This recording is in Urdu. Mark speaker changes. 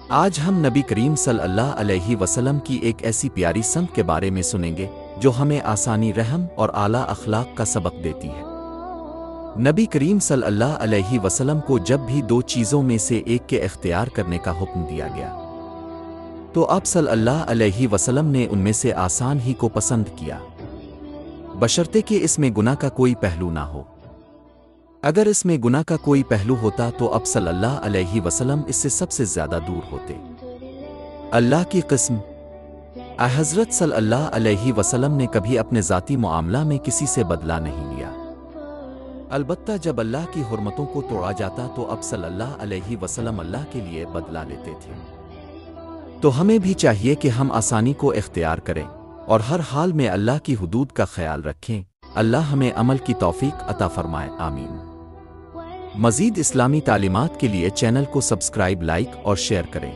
Speaker 1: آج ہم نبی کریم صلی اللہ علیہ وسلم کی ایک ایسی پیاری سمت کے بارے میں سنیں گے جو ہمیں آسانی، رحم اور اعلیٰ اخلاق کا سبق دیتی ہے۔ نبی کریم صلی اللہ علیہ وسلم کو جب بھی دو چیزوں میں سے ایک کے اختیار کرنے کا حکم دیا گیا تو آپ صلی اللہ علیہ وسلم نے ان میں سے آسان ہی کو پسند کیا، بشرطے کہ اس میں گناہ کا کوئی پہلو نہ ہو۔ اگر اس میں گناہ کا کوئی پہلو ہوتا تو اب صلی اللہ علیہ وسلم اس سے سب سے زیادہ دور ہوتے۔ اللہ کی قسم، حضرت صلی اللہ علیہ وسلم نے کبھی اپنے ذاتی معاملہ میں کسی سے بدلہ نہیں لیا، البتہ جب اللہ کی حرمتوں کو توڑا جاتا تو اب صلی اللہ علیہ وسلم اللہ کے لیے بدلہ لیتے تھے۔ تو ہمیں بھی چاہیے کہ ہم آسانی کو اختیار کریں اور ہر حال میں اللہ کی حدود کا خیال رکھیں۔ اللہ ہمیں عمل کی توفیق عطا فرمائے، آمین۔ مزید اسلامی تعلیمات کے لیے چینل کو سبسکرائب، لائک اور شیئر کریں۔